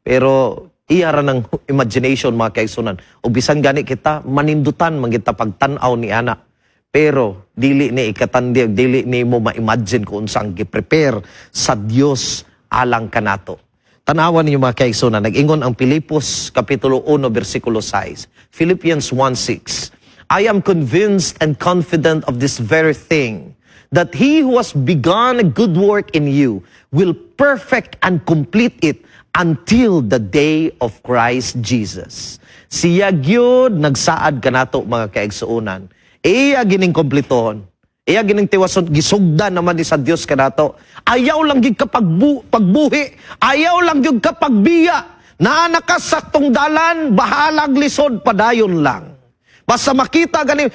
Pero iyara ng imagination mga kaigsunan. O bisan gani kita manindutan mangita pagtanaw ni ana. Pero dili ni ikatandi, dili ni mo ma-imagine kung saan gi-prepare sa Dios alang kanato. Tanawan niyo mga kaigsunan, nag-ingon ang Filipos Kapitulo 1, versikulo 6. Philippians 1:6. I am convinced and confident of this very thing, that he who has begun a good work in you will perfect and complete it until the day of Christ Jesus. Siya gyud nagsaad kanato mga kaigsuonan. Iya gining kompletohon. Iya gining tiwason gisugdan naman ni sa Dios kanato. Ayaw lang gyud pagbuhi, ayaw lang gyud pagbiya. Na nakasaktong dalan, bahalag lisod padayon lang. Basta makita gani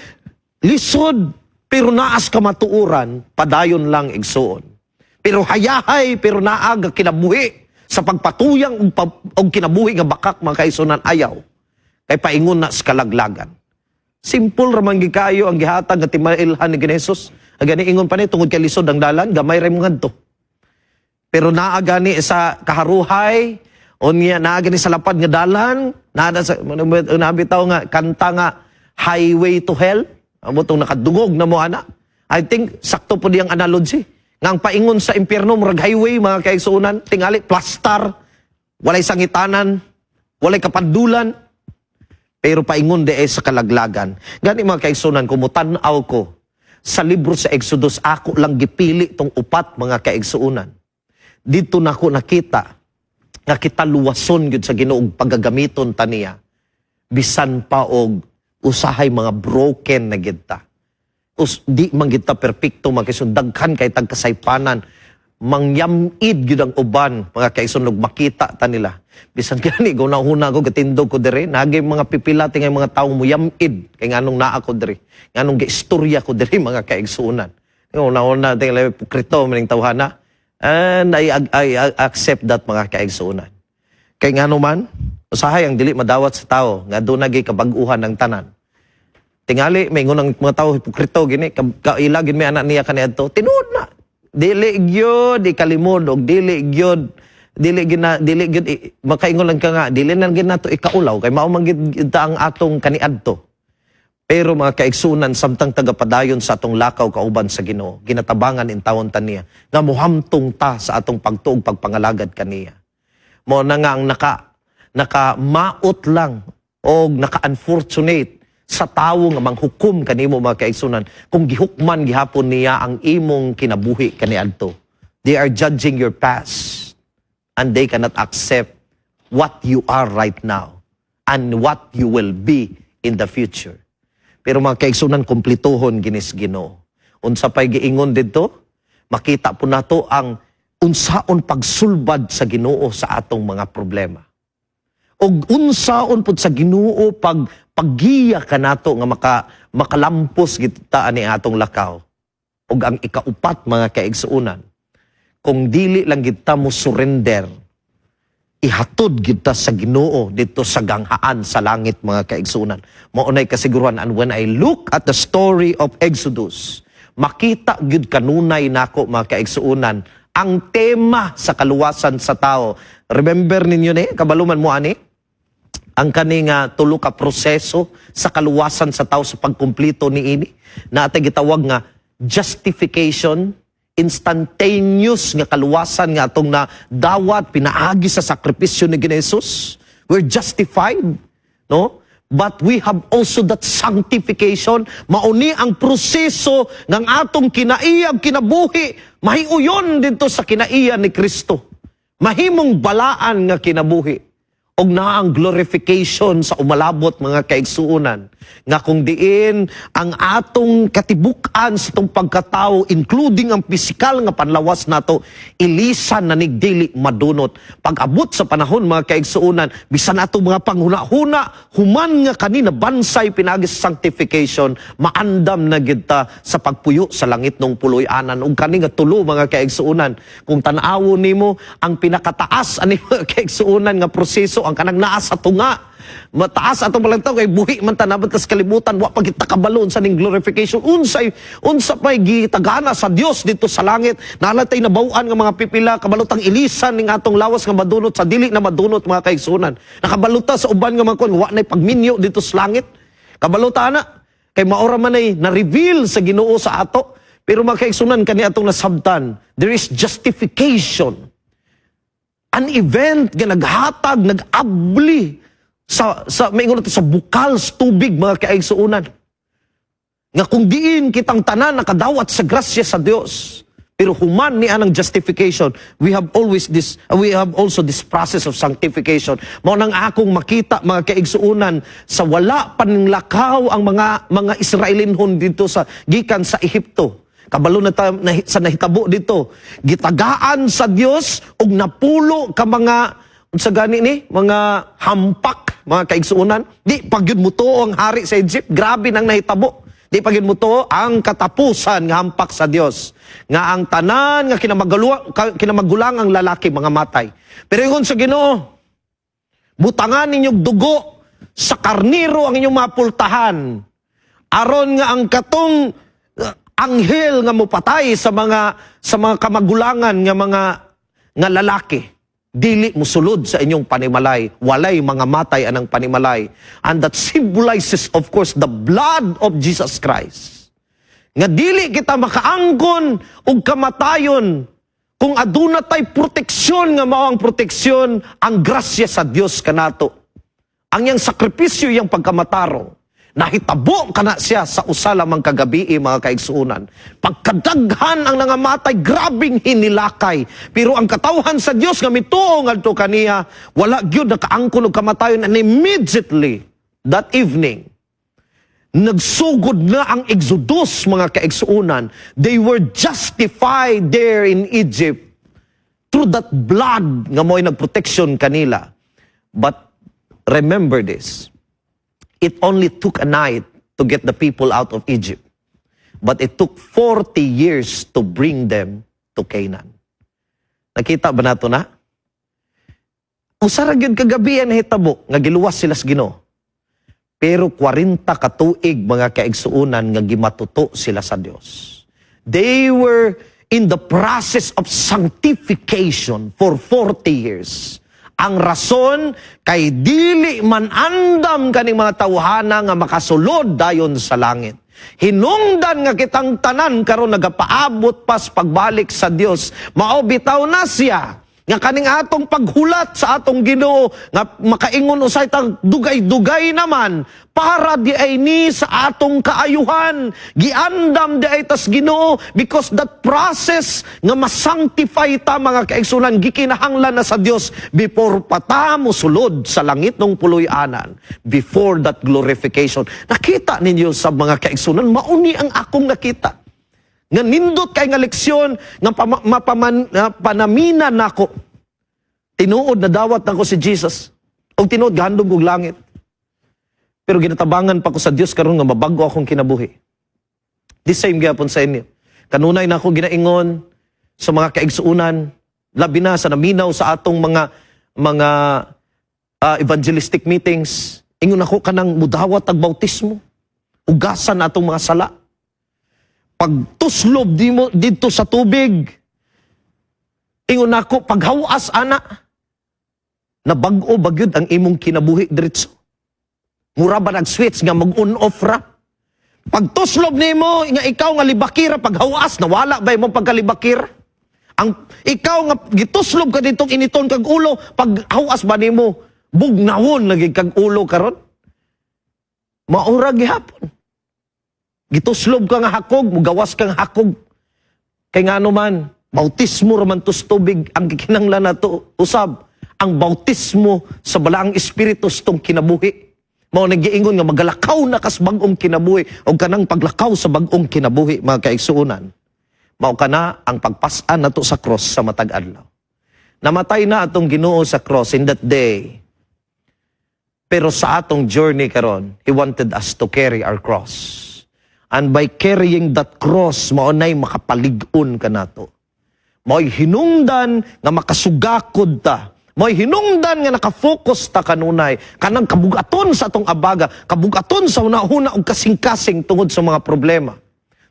lisod pero naas ka matuuran, padayon lang igsuon. Pero hayahay pero naag kinabuhi sa pagpatuyang og kinabuhi nga bakak mga kaigsuonan ayaw. Kay paingon na sa kalaglagan. Simple ramang gikayo ang gihatag nga timailhan ni Jesus. Agani ingon pa ni tungod kay lisod ang dalan, gamay ra mo ngadto. Pero naa gani sa kaharuhay, unya naa gani sa lapad nga dalan, naa sa nabitaw nga kanta nga Highway to Hell. Amo tong nakadungog na mo ana. I think sakto po diyang analogy. Nga ang paingon sa impyerno murag highway mga kaigsuonan, tingali plastar, walay sangitanan, walay kapandulan. Pero paingon de sa kalaglagan. Gani mga kaigsuonan, kumutan-aw ko sa libro sa Exodus, ako lang gipili tong upat mga kaigsuonan. Dito na ko nakita nga kita luwason gyud sa Ginoo pagagamiton taniya. Bisan pa og usahay mga broken na gita. Di man gita perpekto mga kaigsuonan, daghan kay tagkasaypanan. Mangyamid gyud ang uban mga kaigsuonan makita ta nila. Bisan gani guna-huna ko gatindog ko diri, nagay mga pipila tingay mga tawo mo yamid kay nganong naa ko diri. Nganong giistorya ko diri mga kaigsuonan. Una-una tingay hipokrito maning tawhana. And I accept that mga kaigsuonan. Kay ngano man, usahay ang dili madawat sa tao nga doon nagay kabag-uhan ng tanan. Tingali may ngunang mga tao hipokrito gini, kailagin may anak niya kaniadto, tinuod na. Dili gyud ikalimod og dili gyud makaingon lang ka nga dili na gid nato ikaulaw kay mao man gid ang atong kaniadto. Pero mga kaigsunan samtang tagapadayon sa atong lakaw kauban sa Ginoo, ginatabangan in tawon taniya nga mohamtong ta sa atong pagtuog pagpangalagad kaniya. Mo na nga ang naka-maot lang o naka-unfortunate sa tawo nga manghukom kanimo mga kaigsunan kung gihukman gihapon niya ang imong kinabuhi kaniadto. They are judging your past and they cannot accept what you are right now and what you will be in the future. Pero mga kaigsunan kumplituhon ginis Ginoo. Unsa pay giingon didto? Makita po nato ang unsaon pagsulbad sa Ginoo sa atong mga problema. Og unsaon pud sa Ginoo paggiya kanato nga makalampos kita ani atong lakaw. Og ang ikaupat mga kaigsuonan, kung dili lang kita mo surrender, ihatod kita sa Ginoo dito sa ganghaan sa langit mga kaigsuonan. Maunay kasiguruhan, and when I look at the story of Exodus, makita gyud kanunay nako mga kaigsuonan ang tema sa kaluwasan sa tao. Remember ninyo ni kabaluman mo ani ang kaning tulo ka proseso sa kaluwasan sa tao sa pagkumpleto niini na atay gitawag nga justification, instantaneous nga kaluwasan nga atong na dawat pinaagi sa sakripisyo ni Jesus. We're justified, no? But we have also that sanctification. Mauni ang proseso ng atong kinaiyang kinabuhi. Mahiuyon dito sa kinaiya ni Kristo. Mahimong balaan nga kinabuhi. og naa ang glorification sa umalabot mga kaigsuonan nga kung diin ang atong katibuk-an sa itong pagkatao including ang pisikal nga panlawas nato ilisan na nigdili madunot pag-abot sa panahon mga kaigsuonan bisan ato mga panghuna-huna human nga kanina bansay pinagi sa sanctification maandam na gid ta sa pagpuyo sa langit ng puloy-anan ug kani nga tulo mga kaigsuonan kung tan-awon nimo ang pinakataas ani mga kaigsuonan nga proseso ang kanang naa sa tunga mataas atong balangtaw kay buhi man tanabot sa kalibutan wa pa kita kabalon sa ning glorification unsa pay gitagana sa Dios dito sa langit nalatay nabaw-an nga mga pipila kabalutang ilisan ning atong lawas nga madunot sa dili na madunot mga kaigsuonan nakabaluta sa uban nga mga kon wa nay pagminyo dito sa langit kabaluta na kay maora man ay na-reveal sa Ginoo sa ato pero mga kaigsuonan kani atong nasabtan there is justification an event nga naghatag, nag-abli sa maingon nato sa bukal sa tubig mga kaigsuonan. Nga kung diin kitang tanan nakadawat sa grasya sa Dios. Pero human ni anang justification, we have also this process of sanctification. Mao nang akong makita mga kaigsuonan sa wala paninglakaw ang mga Israelinhon dito sa gikan sa Ehipto. Kabalo na sa nahitabo dito. Gitagaan sa Dios ug napulo ka mga unsa gani ni mga hampak mga kaigsuonan. Di pagyud mo to ang hari sa Egypt. Grabe nang nahitabo. Di pagyud mo to ang katapusan nga hampak sa Dios. Nga ang tanan nga kinamagulang ang lalaki mga matay. Pero ingon sa Ginoo, butangan ninyong dugo sa karniro ang inyong mapultahan. Aron nga ang katong anghel nga mopatay sa mga kamagulangan nga lalaki dili musulod sa inyong panimalay walay mga matay anang panimalay and that symbolizes of course the blood of Jesus Christ nga dili kita makaangkon og kamatayon kung aduna tay proteksyon nga mao ang proteksyon ang grasya sa Dios kanato ang yang sakripisyo yang pagkamatarong nahitabo kana siya sa usa lamang kagabi mga kaigsuonan. Pagkadaghan ang nangamatay, grabing hinilakay. Pero ang katawhan sa Dios nga mituo ngadto kaniya, wala gyud nakaangkon og kamatayon and immediately that evening nagsugod na ang Exodus mga kaigsuonan. They were justified there in Egypt through that blood nga mo'y nagproteksyon kanila. But remember this. It only took a night to get the people out of Egypt. But it took 40 years to bring them to Canaan. Nakita ba nato na? Usara gyud kagabi ang hitabo nga giluwas sila sa Ginoo. Pero 40 ka tuig mga kaigsuonan nga gimatuto sila sa Dios. They were in the process of sanctification for 40 years. Ang rason kay dili man andam kaning mga tawhana nga makasulod dayon sa langit. Hinungdan nga kitang tanan karon nagapaabot pas pagbalik sa Dios. Mao bitaw na siya nga kaning atong paghulat sa atong Ginoo nga makaingon usay tang dugay-dugay naman para di ay ni sa atong kaayuhan giandam di ay tas Ginoo because that process nga masanctify ta mga kaigsunan gikinahanglan na sa Dios before pa ta mosulod sa langit ng puloy-anan before that glorification. Nakita ninyo sa mga kaigsunan mauni ang akong nakita. Nga nindot kay nga leksyon nga panaminan nako. Tinuod na dawat nako si Jesus. O tinuod gahandom kog langit. Pero ginatabangan pa ko sa Dios karon nga mabago akong kinabuhi. The same gyapon sa inyo. Kanunay na ako ginaingon sa mga kaigsuonan, labi na sa naminaw sa atong mga evangelistic meetings. Ingon ako kanang mudawat ang bautismo. Ugasan atong mga sala. Pagtuslob dito sa tubig, ingon ako, paghawas ana, na bag-o bagyod ang imong kinabuhi diretso. Mura ba nag-switch nga mag-on-off ra? Pagtuslob nimo nga ikaw nga libakira, paghawas, nawala ba imong pagkalibakira? Ikaw nga gituslob ka ditong initon kag ulo, paghawas ba nimo, bugnahon lagi kag ulo karon? Maura gihapon. Gituslob ka nga hakog, mugawas kang hakog. Kay nga man, bautismo raman tos tubig ang kikinanglan na to usab. ang bautismo sa balaang espiritu tong kinabuhi. Mao nagiingon nga magalakaw na kas bag-ong kinabuhi o kanang paglakaw sa bag-ong kinabuhi, mga kaigsuonan. Mao kana ang pagpasan nato sa cross sa matag adlaw. Namatay na atong Ginoo sa cross in that day. Pero sa atong journey karon, He wanted us to carry our cross. And by carrying that cross, maunay makapalig-on ka nato. Mao'y hinungdan nga makasugakod ta. Mao'y hinungdan nga nakafocus ta kanunay. Kanang kabugaton sa atong abaga, kabugaton sa una-una og kasing-kasing tungod sa mga problema.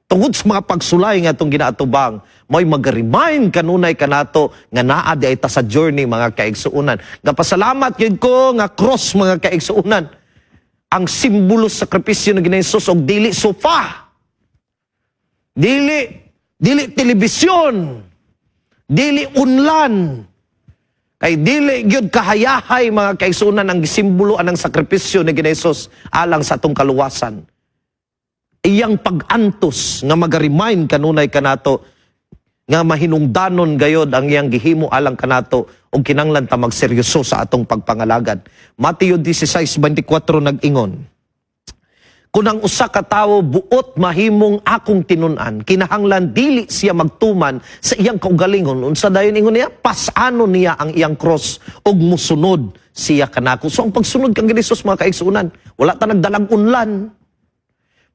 Tungod sa mga pagsulay nga atong ginaatubang, mao'y mag-remind kanunay kanato nga naa di ay ta sa journey, mga kaigsuunan. Gapasalamat yun ko nga cross, mga kaigsuunan. Ang simbolo sa sakripisyo ng Ginoong Hesus og dili sofa, dili telebisyon, dili unlan, kay dili gyud kahayahay, mga kaigsuunan, ang simbolo anang sakripisyo ng Ginoong Hesus alang sa atong kaluwasan. Iyang pag-antos nga mag-remind kanunay kanato nga mahinungdanon gayod ang iyang gihimo alang kanato og kinanglan ta magseryoso sa atong pagpangalagad. Mateo 16:24 nag-ingon, kung ang usa ka tawo buot mahimong akong tinun-an, kinahanglan dili siya magtuman sa iyang kaugalingon. Unsa dayon ingon niya? Pasano niya ang iyang cross og musunod siya kanako. So ang pagsunod kang Ginoong Hesus, mga kaigsuonan, wala ta nagdalang unlan.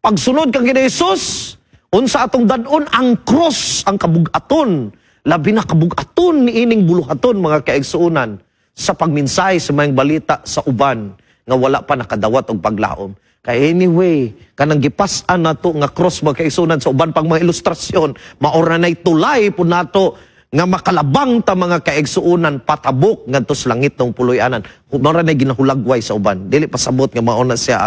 Pagsunod kang Ginoong Hesus, unsa atong dadon ang cross, ang kabugaton, labi na kabugaton ni ining buluhaton, mga kaigsuonan, sa pagminsay sa mga balita sa uban nga wala pa nakadawat og paglaom. Kaya anyway, kanang gipas-an nato nga cross, mga kaigsuonan, sa uban pang mga ilustrasyon, maora nay tulay po nato nga makalabang ta, mga kaigsuonan, patabok ngadto sa langit ng puloy-anan. Maora nay ginahulagway sa uban, dili pasabot nga mauna siya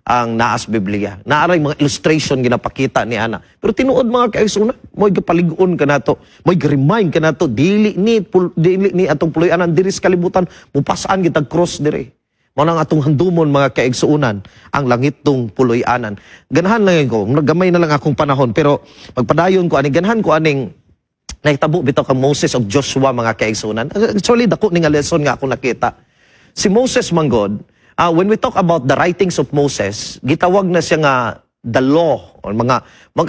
ang naas Biblia. Naaray mga illustration ginapakita ni ana. Pero tinuod, mga kaigsuonan, mo'y gapaligon ka nato, mo'y remind ka nato, dili ni atong puloy-anan diri sa kalibutan, mupasaan kitag cross diri. Mao nang atong handumon, mga kaigsuonan, ang langit tong puloy-anan. Ganahan lang ko, gamay na lang akong panahon, pero pagpadayon ko ani, ganahan ko aning nahitabo bitaw kang Moses of Joshua, mga kaigsuonan. Actually, dako ni nga lesson nga ako nakita. Si Moses manggod, when we talk about the writings of Moses, gitawag na siya nga the law, o mga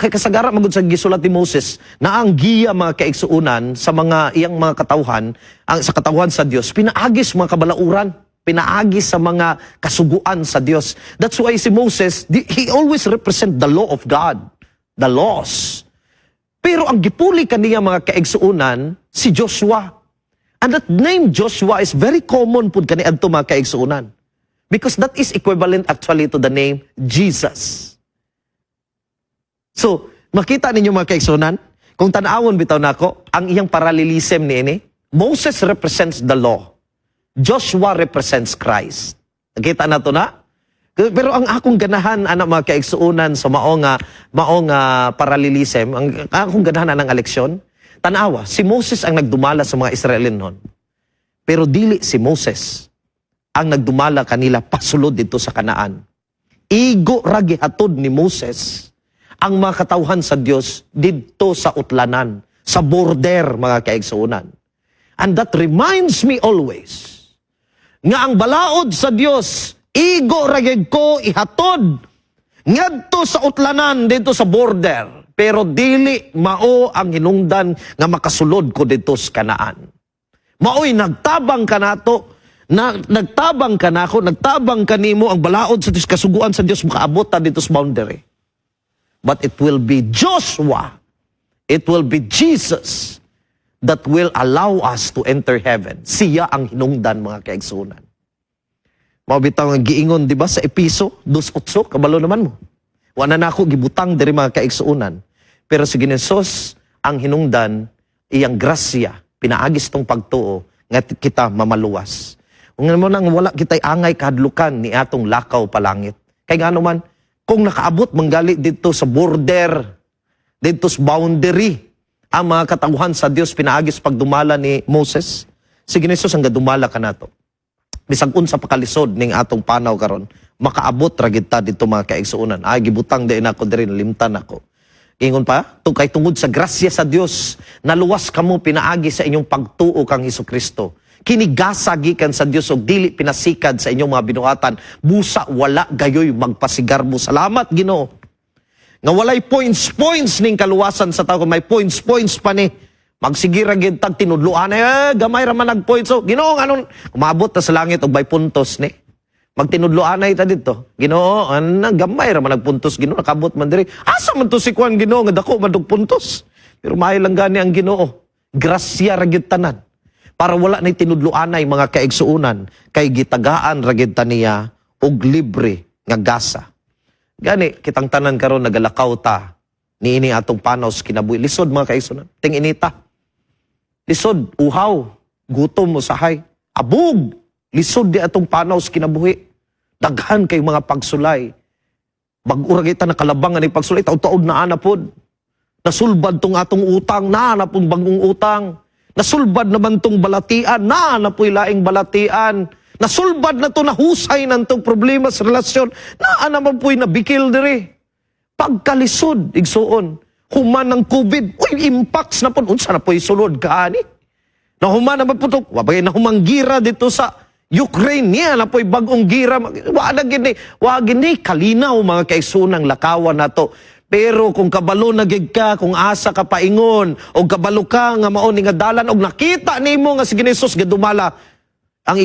kasagara magud sa gisulat ni Moses, na ang giya, mga kaigsuonan, sa mga iyang mga katawhan, sa katawhan sa Dios, pinaagis mga kabalauran, pinaagis sa mga kasuguan sa Dios. That's why si Moses, he always represent the law of God, the laws. Pero ang gipuli kaniya, mga kaigsuonan, si Joshua. And that name Joshua is very common pud kaniadto, mga kaigsuonan. Because that is equivalent actually to the name Jesus. So, makita ninyo, mga kaigsuonan, kung tanawon bitaw nako, ang iyang parallelism niini, Moses represents the law. Joshua represents Christ. Nakita na to na? Pero ang akong ganahan, mga kaigsuonan, sa maong parallelism, ang akong ganahan ng eleksyon, tanawa, si Moses ang nagdumala sa mga Israelin noon. Pero dili si Moses ang nagdumala kanila pasulod dito sa Kanaan. Igo ragihatod ni Moses ang mga katawhan sa Dios dito sa utlanan, sa border, mga kaigsuonan. And that reminds me always nga ang balaod sa Dios, igo ragig ko ihatod ngadto sa utlanan dito sa border, pero dili mao ang hinungdan nga makasulod ko dito sa Kanaan. Mao'y nagtabang ka nato, nagtabang ka nako, nagtabang kanimo ang balaod sa Dios, kasuguan sa Dios, makaabot ta dito sa boundary. But it will be Joshua, it will be Jesus that will allow us to enter heaven. Siya ang hinungdan, mga kaigsuonan. Mabitaw nga giingon, di ba, sa Episo 2:8, kabalo naman mo. Wala na ako gibutang diri, mga kaigsuonan. Pero si Ginoong Hesus ang hinungdan, iyang grasya, pinaagis tong pagtuo, nga kita mamaluwas. Kung mo nang wala kita'y angay kahadlukan ni atong lakaw palangit. Kaya nga naman, kung nakaabot manggali dito sa border, dito sa boundary, ang mga katawhan sa Dios pinaagis pagdumala ni Moses, si Ginoong Hesus ang gadumala ka nato. Bisag unsa pakalisod ning atong panaw karon, makaabot ra gid ta dito, mga kaigsuonan. Ay gibutang din ako diri, limtan ako. Ingon pa, kay tungod sa grasya sa Dios, naluwas kamo pinaagi sa inyong pagtuo kang Hesukristo. kinigasa gikan sa Dios og dili pinasikad sa inyong mga binuhatan, busa wala gayoy magpasigar mo. Salamat Ginoo nga walay points ning kaluwasan sa tao, may points pa ni magsigira gid tag tinudloan gamay ra man nag points. So Ginoo anon umabot ta sa langit og may puntos ni magtinudloan ta dito. Ginoo gamay ra man nagpuntos. Ginoo nakabot man diri, asa man to si Kwan Ginoo nga dako man og puntos. Pero maayo lang gani ang Ginoo, grasya ra gid tanan para wala na tinudloanay mga kaigsuunan kay gitagaan ra gid taniya og libre nga gasa. Gani kitang tanan karon nagalakaw ta niini atong panaw sa kinabuhi. Lisod mga kaigsuunan, ting inita. Lisod, uhaw, gutom mo sahay, abog, lisod di atong panaw sa kinabuhi. Daghan kay mga pagsulay. Bag-ura kita nakalabangan ni pagsulay, taud-taud na anapod. Nasulbad tong atong utang, naanapong bagong utang. Nasulbad naman tong balatian, naanapoy laing balatian. Nasulbad na to, nahusay na tong problema sa relasyon, naanaman po'y nabikil diri. Pagkalisod, igsuon, human ng COVID, impacts na po, unsa na po'y sulod kaani. Nahuman naman po ito, wabagay na humanggira dito sa Ukraine niya, na po'y bagong gira, wag gini, kalinaw mga kaisunang lakawan na to. Pero kung kabalo na gid ka, kung asa ka paingon, o kabalo ka nga mao ni nga dalan, o nakita nimo nga si Ginesus gadumala, ang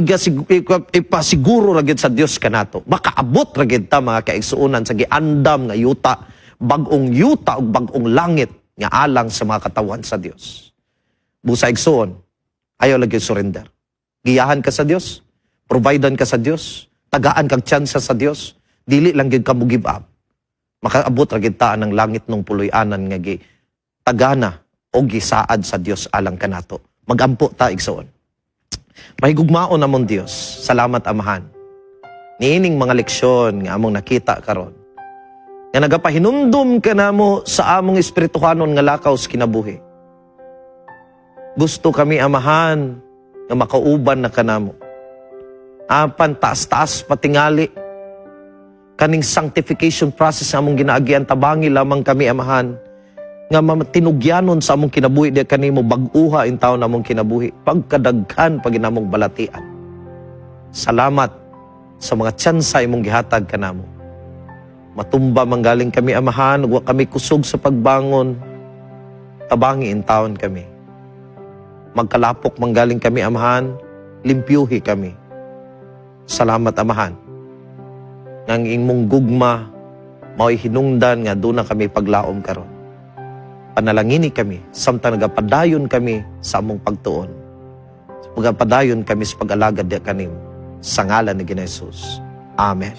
ipasiguro ra gid sa Dios kanato. Makaabot ra gid ta mga kaigsuonan sa giandam nga yuta, bag-ong yuta ug bag-ong langit nga alang sa mga katawan sa Dios. Busa igsuon, ayaw lagi surrender. Giyahan ka sa Dios, providean ka sa Dios, tagaan kag tsansa sa Dios, dili lang gid ka mo give up. Makaabot ra gid ta ang langit nung puloy-anan nga gi tagana o gisaad sa Dios alang kanato. Magampo ta igsuon. Mahigugmaon namon Dios. Salamat Amahan. Niining mga leksyon nga among nakita karon. Nga nagapahinumdum ka namo sa among espirituhanon nga lakaw sa kinabuhi. Gusto kami Amahan nga makauban na kanamo. Apan taas-taas patingali kaning sanctification process among ginaagian, tabangi lamang kami Amahan nga tinugyanon sa among kinabuhi di kanimo bag-uha in taon among kinabuhi pagkadaghan pag inamong balatian. Salamat sa mga tsansa imong gihatag kanamo. Matumba manggaling kami Amahan, wa kami kusog sa pagbangon, tabangi in taon kami. Magkalapok manggaling kami Amahan, limpyuhi kami. Salamat Amahan. Nang imong gugma, mao'y hinungdan nga doon na kami paglaom karon. Panalangini kami, samtang nagapadayon kami sa among pagtuon. Nagapadayon kami sa pag-alagad di kanim, sa ngalan ni Ginesus. Amen.